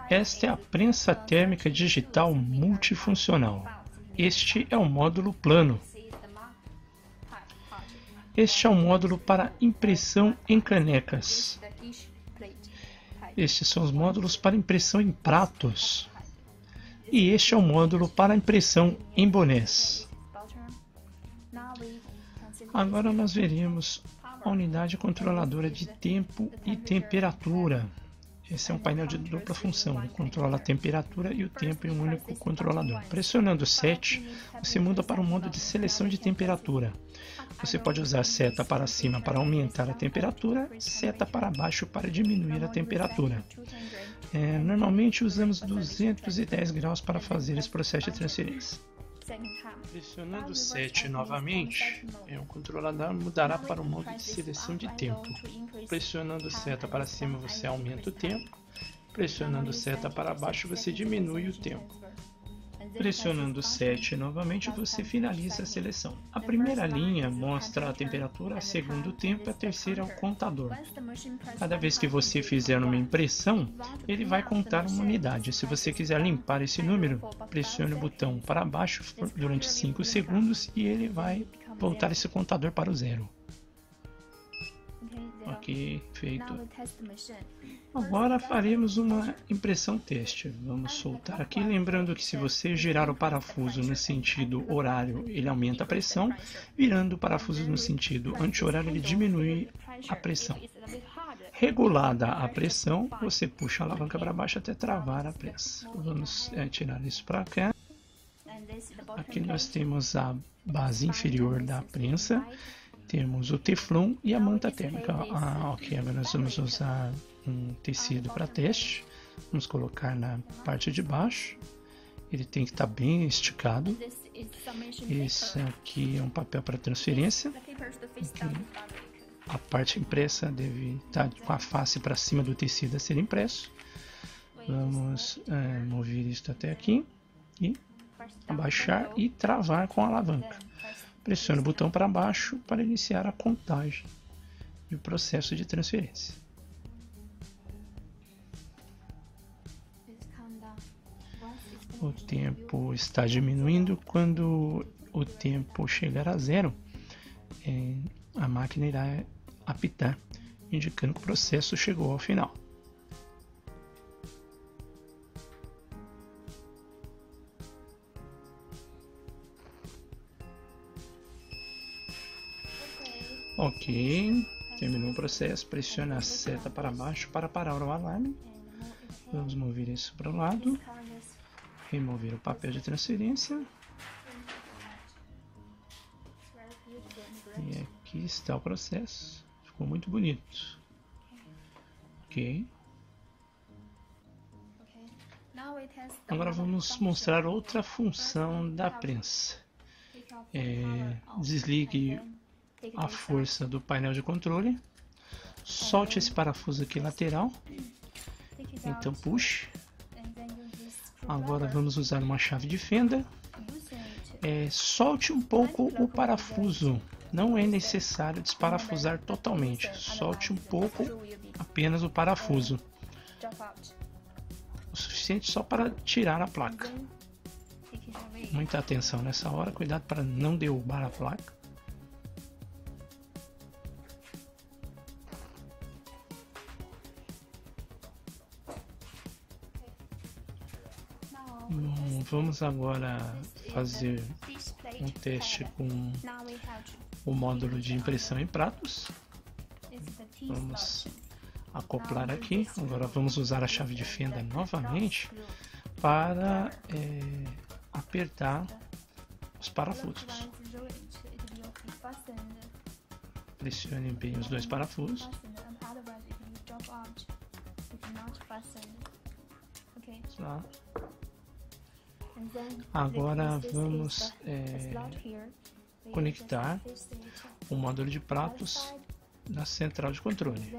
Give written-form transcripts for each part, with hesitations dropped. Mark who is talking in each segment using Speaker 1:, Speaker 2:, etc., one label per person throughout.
Speaker 1: Esta é a prensa térmica digital multifuncional. Este é o módulo plano. Este é o módulo para impressão em canecas. Estes são os módulos para impressão em pratos. E este é o módulo para impressão em bonés. Agora nós veremos a unidade controladora de tempo e temperatura. Esse é um painel de dupla função, ele controla a temperatura e o tempo em um único controlador. Pressionando 7, você muda para o modo de seleção de temperatura. Você pode usar seta para cima para aumentar a temperatura, seta para baixo para diminuir a temperatura. Normalmente usamos 210 graus para fazer esse processo de transferência. Pressionando 7 novamente, o controlador mudará para o modo de seleção de tempo. Pressionando seta para cima você aumenta o tempo, pressionando seta para baixo você diminui o tempo. Pressionando 7 novamente você finaliza a seleção. A primeira linha mostra a temperatura, a segunda o tempo e a terceira é o contador. Cada vez que você fizer uma impressão, ele vai contar uma unidade. Se você quiser limpar esse número, pressione o botão para baixo durante 5 segundos e ele vai voltar esse contador para o zero. Ok, feito. Agora faremos uma impressão teste. Vamos soltar aqui, lembrando que se você girar o parafuso no sentido horário, ele aumenta a pressão, virando o parafuso no sentido anti-horário, ele diminui a pressão. Regulada a pressão, você puxa a alavanca para baixo até travar a prensa. Vamos tirar isso para cá. Aqui nós temos a base inferior da prensa. Temos o teflon e a manta térmica. Ok, agora nós vamos usar um tecido para teste. Vamos colocar na parte de baixo. Ele tem que estar bem esticado. Esse aqui é um papel para transferência. Aqui, a parte impressa deve estar com a face para cima do tecido a ser impresso. Vamos mover isto até aqui e abaixar e travar com a alavanca. Pressione o botão para baixo para iniciar a contagem e o processo de transferência. O tempo está diminuindo. Quando o tempo chegar a zero, a máquina irá apitar, indicando que o processo chegou ao final. Ok, terminou o processo. Pressione a seta para baixo para parar o alarme. Vamos mover isso para o lado. Remover o papel de transferência. E aqui está o processo. Ficou muito bonito. Ok. Agora vamos mostrar outra função da prensa. Desligue a força do painel de controle, solte esse parafuso aqui lateral, então puxe. Agora vamos usar uma chave de fenda, solte um pouco o parafuso, não é necessário desparafusar totalmente, solte um pouco apenas o parafuso, o suficiente só para tirar a placa. Muita atenção nessa hora, cuidado para não derrubar a placa. Vamos agora fazer um teste com o módulo de impressão em pratos. Vamos acoplar aqui. Agora vamos usar a chave de fenda novamente para apertar os parafusos. Pressione bem os dois parafusos. Tá. Agora vamos conectar o módulo de pratos na central de controle.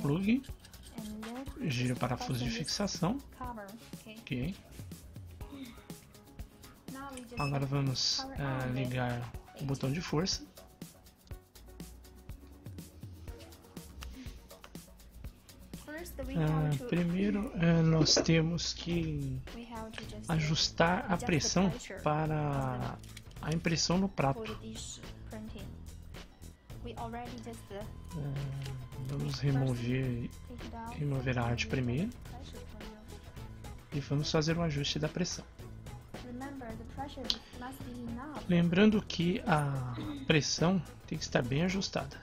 Speaker 1: Plug, gira o parafuso de fixação. Ok. Agora vamos ligar o botão de força. Primeiro, nós temos que ajustar a pressão para a impressão no prato. Vamos remover a arte primeiro e vamos fazer um ajuste da pressão. Lembrando que a pressão tem que estar bem ajustada.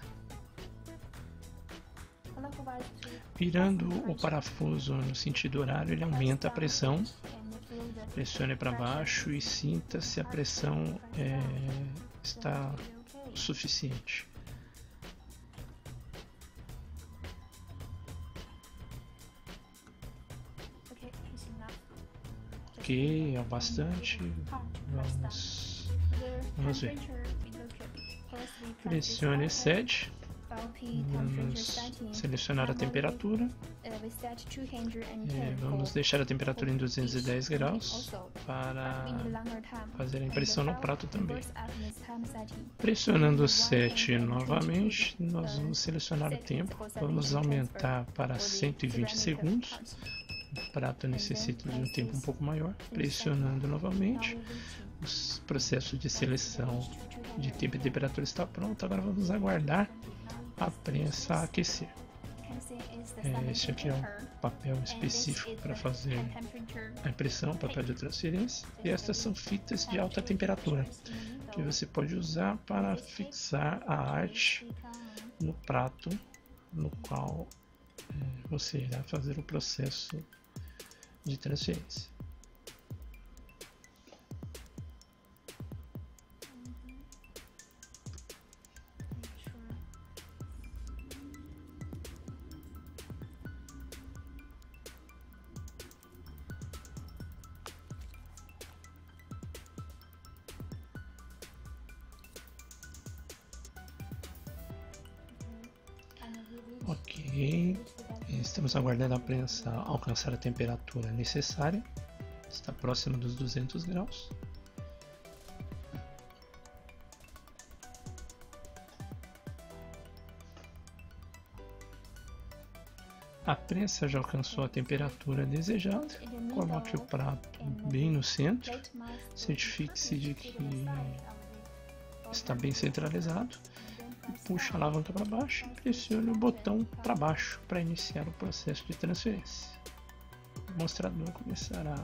Speaker 1: Virando o parafuso no sentido horário, ele aumenta a pressão. Pressione para baixo e sinta se a pressão está o suficiente. Ok, é o bastante. Vamos ver. Pressione Set. Vamos selecionar a temperatura. Vamos deixar a temperatura em 210 graus para fazer a impressão no prato também. Pressionando o Set novamente, nós vamos selecionar o tempo. Vamos aumentar para 120 segundos. O prato necessita de um tempo um pouco maior. Pressionando novamente, o processo de seleção de tempo e temperatura está pronto. Agora vamos aguardar a prensa aquecer. Este aqui é um papel específico para fazer a impressão, papel de transferência. E estas são fitas de alta temperatura que você pode usar para fixar a arte no prato no qual você irá fazer o processo de transferência. Ok, estamos aguardando a prensa alcançar a temperatura necessária, está próximo dos 200 graus. A prensa já alcançou a temperatura desejada, coloque o prato bem no centro, certifique-se de que está bem centralizado. Puxa a alavanca para baixo e pressione o botão para baixo para iniciar o processo de transferência. O mostrador começará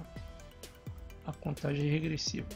Speaker 1: a contagem regressiva.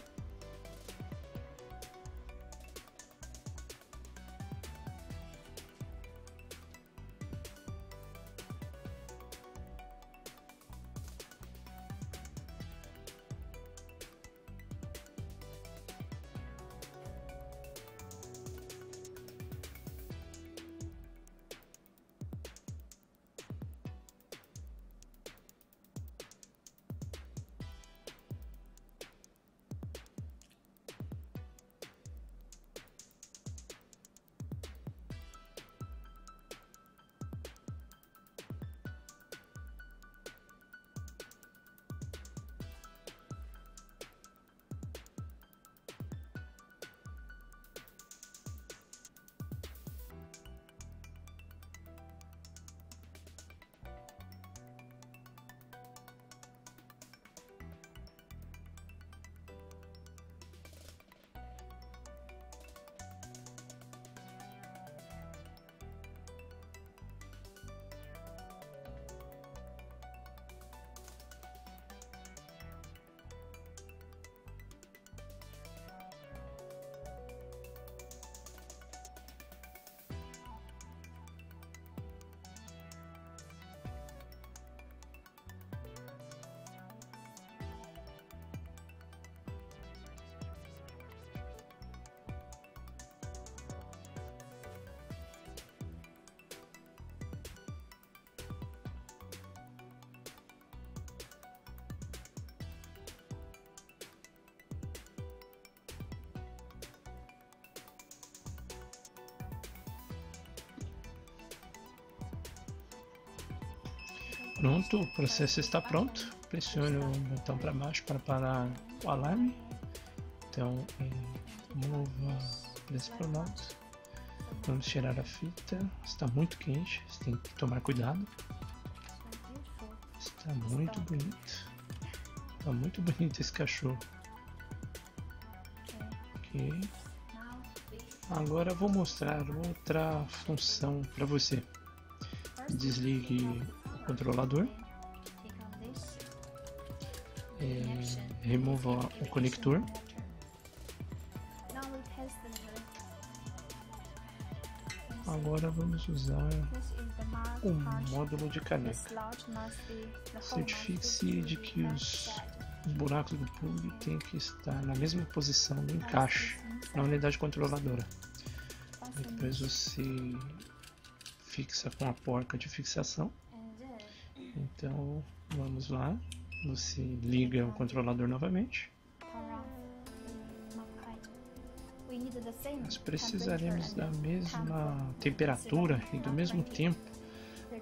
Speaker 1: Pronto, o processo está pronto. Pressione o botão para baixo para parar o alarme. Então, mova para esse lado. Vamos tirar a fita. Está muito quente, você tem que tomar cuidado. Tá muito bonito. Tá muito bonito esse cachorro. Ok. Agora eu vou mostrar outra função para você. Desligue o controlador. Remova o conector. Agora vamos usar o módulo de caneca. Certifique-se de que os buracos do plug têm que estar na mesma posição do encaixe na unidade controladora. Depois você fixa com a porca de fixação. Então vamos lá, você liga o controlador novamente. Nós precisaremos da mesma temperatura e do mesmo tempo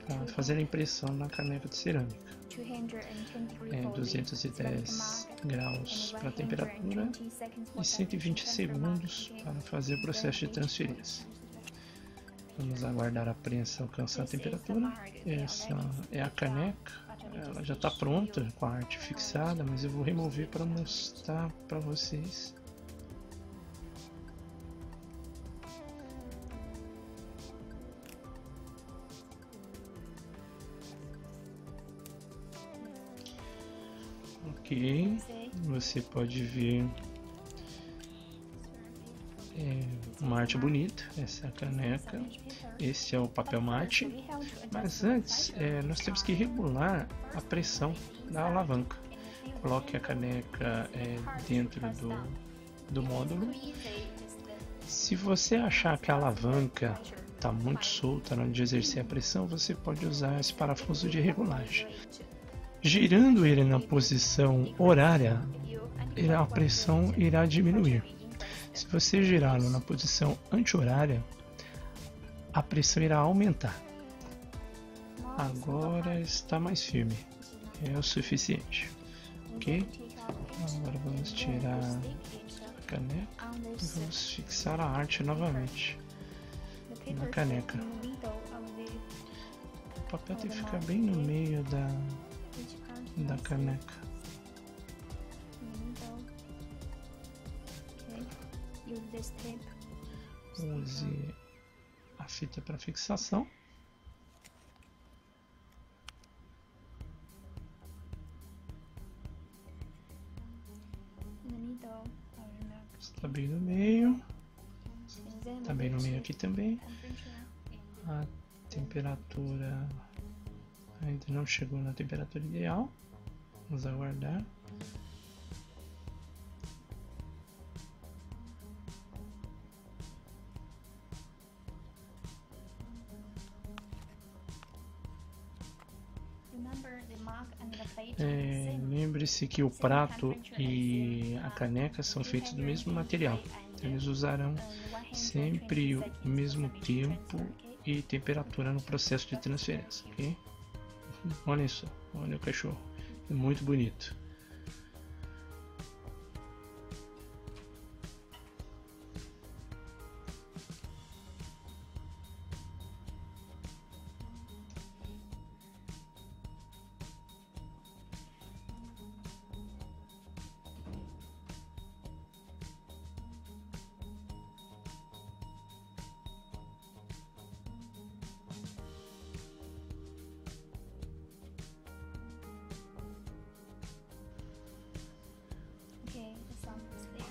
Speaker 1: para fazer a impressão na caneca de cerâmica. 210 graus para a temperatura e 120 segundos para fazer o processo de transferência. Vamos aguardar a prensa alcançar a temperatura. Essa é a caneca, ela já está pronta com a arte fixada, mas eu vou remover para mostrar para vocês. Ok, você pode ver uma arte bonita, essa é a caneca, esse é o papel mate, mas antes nós temos que regular a pressão da alavanca. Coloque a caneca dentro do módulo. Se você achar que a alavanca está muito solta na hora de exercer a pressão, você pode usar esse parafuso de regulagem. Girando ele na posição horária, a pressão irá diminuir. Se você girá-lo na posição anti-horária, a pressão irá aumentar. Agora está mais firme, é o suficiente. Ok? Agora vamos tirar a caneca e vamos fixar a arte novamente na caneca. O papel tem que ficar bem no meio da caneca. Use a fita para fixação. Está bem no meio. Está bem no meio aqui também. A temperatura ainda não chegou na temperatura ideal. Vamos aguardar. Lembre-se que o prato e a caneca são feitos do mesmo material. Eles usarão sempre o mesmo tempo e temperatura no processo de transferência. Okay? Olha só, olha o cachorro, é muito bonito.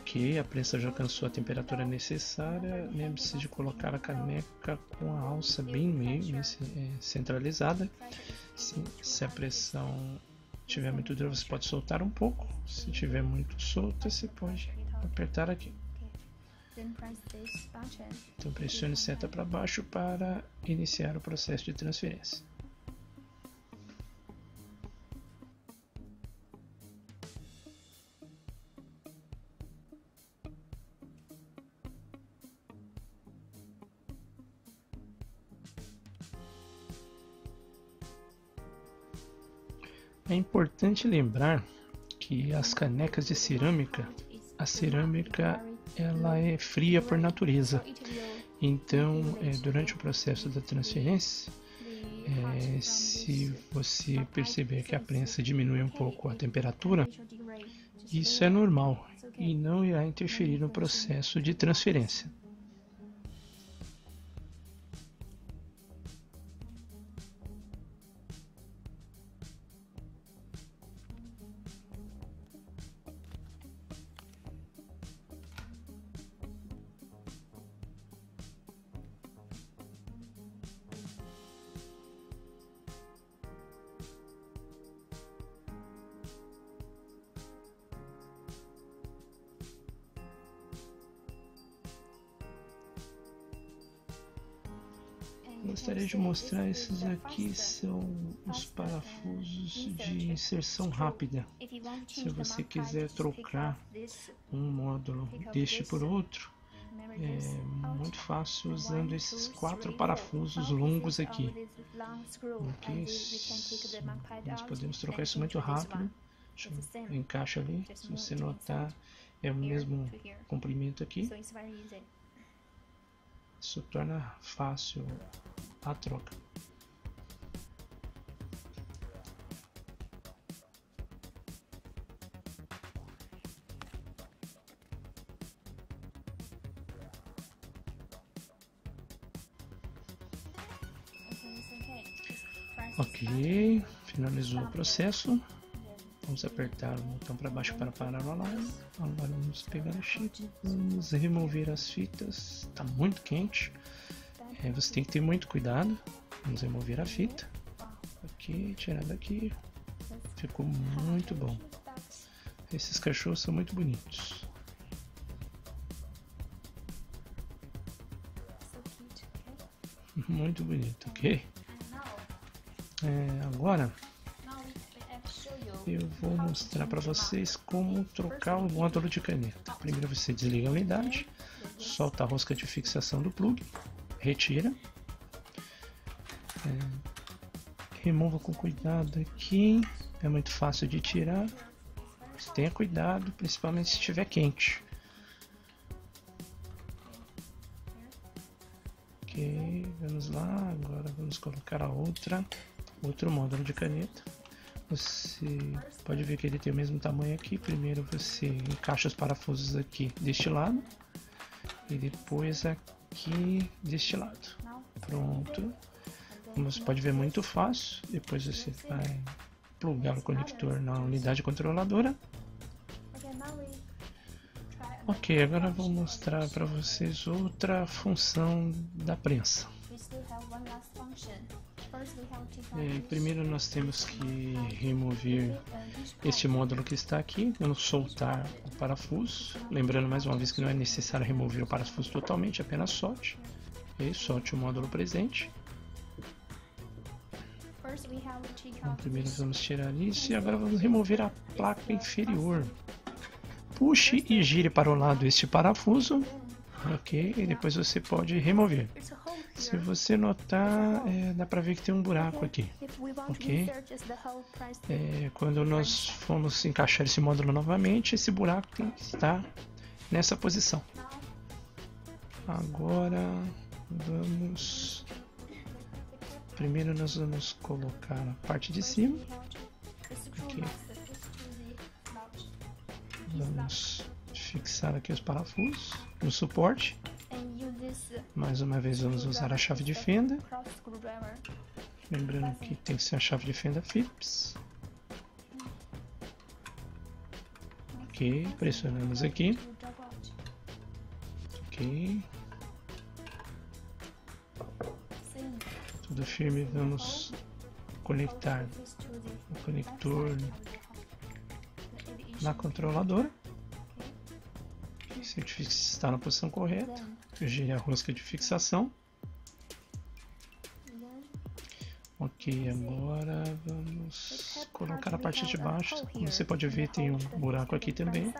Speaker 1: Ok, a prensa já alcançou a temperatura necessária. Lembre-se de colocar a caneca com a alça bem no meio, centralizada. Se a pressão estiver muito dura, você pode soltar um pouco. Se estiver muito solta, você pode apertar aqui. Então pressione seta para baixo para iniciar o processo de transferência. É importante lembrar que as canecas de cerâmica, a cerâmica ela é fria por natureza. Então, durante o processo da transferência, Se você perceber que a prensa diminui um pouco a temperatura, isso é normal e não irá interferir no processo de transferência. Gostaria de mostrar, esses aqui são os parafusos de inserção rápida. Se você quiser trocar um módulo deste por outro, é muito fácil usando esses 4 parafusos longos aqui. Nós podemos trocar isso muito rápido. Encaixa ali, se você notar, é o mesmo comprimento aqui. Isso torna fácil a troca. Ok, finalizou o processo. Vamos apertar o botão para baixo para parar o alarme. Agora vamos pegar a chip, vamos remover as fitas. Está muito quente, você tem que ter muito cuidado. Vamos remover a fita. Ok, tirar daqui. Ficou muito bom. Esses cachorros são muito bonitos. Muito bonito, ok? Agora eu vou mostrar para vocês como trocar o módulo de caneta. Primeiro você desliga a unidade, solta a rosca de fixação do plug, retira, remova com cuidado aqui, é muito fácil de tirar, mas tenha cuidado, principalmente se estiver quente. Ok, vamos lá, agora vamos colocar outro módulo de caneta. Você pode ver que ele tem o mesmo tamanho aqui. Primeiro você encaixa os parafusos aqui deste lado e depois aqui deste lado. Pronto. Como você pode ver, muito fácil. Depois você vai plugar o conector na unidade controladora. Ok, agora eu vou mostrar para vocês outra função da prensa. Primeiro nós temos que remover este módulo que está aqui, vamos soltar o parafuso, lembrando mais uma vez que não é necessário remover o parafuso totalmente, apenas solte, e solte o módulo presente. Então, primeiro vamos tirar isso e agora vamos remover a placa inferior. Puxe e gire para o lado este parafuso, ok, e depois você pode remover. Se você notar, dá para ver que tem um buraco aqui, ok? Quando nós formos encaixar esse módulo novamente, esse buraco tem que estar nessa posição. Agora primeiro nós vamos colocar a parte de cima, ok? Vamos fixar aqui os parafusos no suporte. Mais uma vez vamos usar a chave de fenda, lembrando que tem que ser a chave de fenda Phillips. Ok, pressionamos aqui. Ok, tudo firme. Vamos conectar o conector na controladora. Certifique se está na posição correta. Gire a rosca de fixação. Ok, agora vamos colocar a parte de baixo. Como você pode ver, tem um buraco aqui também.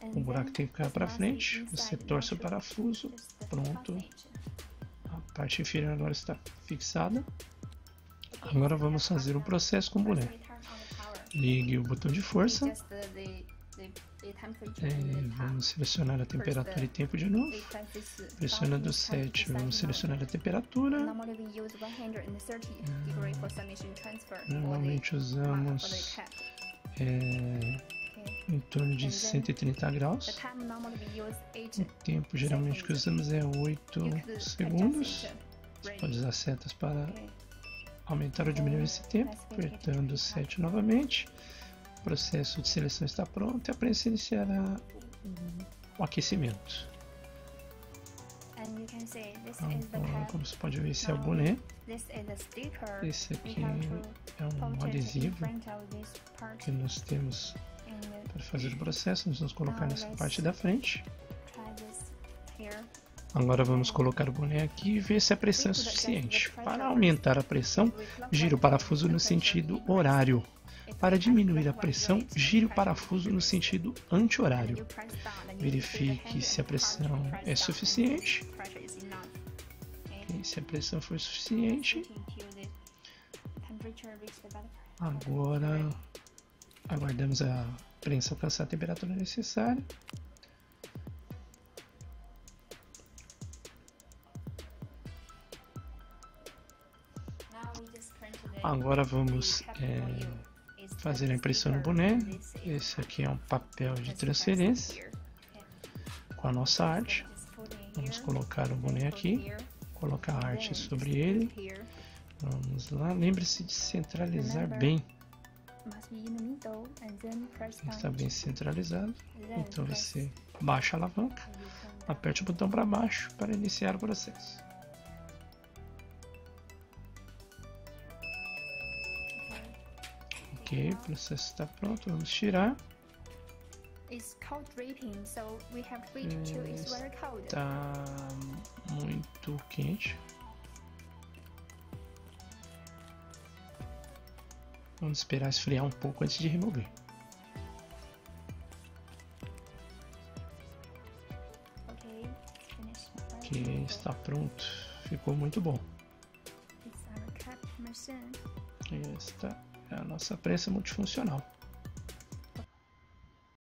Speaker 1: O buraco tem que ficar para frente. Você torce o parafuso. Pronto. A parte inferior agora está fixada. Agora vamos fazer um processo com o boneco. Ligue o botão de força. Vamos selecionar a temperatura e tempo de novo. Pressionando o 7, vamos selecionar a temperatura. Normalmente usamos em torno de 130 graus. O tempo geralmente que usamos é 8 segundos. Você pode usar setas para aumentar ou diminuir esse tempo, apertando 7 novamente. O processo de seleção está pronto e a prensa iniciará o aquecimento. Agora, como você pode ver, esse é o boné. Esse aqui é um adesivo que nós temos para fazer o processo. Nós vamos colocar nessa parte da frente. Agora vamos colocar o boné aqui e ver se a pressão é suficiente. Para aumentar a pressão, gire o parafuso no sentido horário. Para diminuir a pressão, gire o parafuso no sentido anti-horário. Verifique se a pressão é suficiente. Se a pressão for suficiente, agora aguardamos a prensa alcançar a temperatura necessária. Agora vamos fazer a impressão no boné. Esse aqui é um papel de transferência com a nossa arte. Vamos colocar o boné aqui, colocar a arte sobre ele. Vamos lá, lembre-se de centralizar bem. Está bem centralizado. Então você baixa a alavanca, aperte o botão para baixo para iniciar o processo. Ok, o processo está pronto, vamos tirar. Está muito quente. Vamos esperar esfriar um pouco antes de remover. Ok, está pronto. Ficou muito bom. Esta é a nossa prensa multifuncional.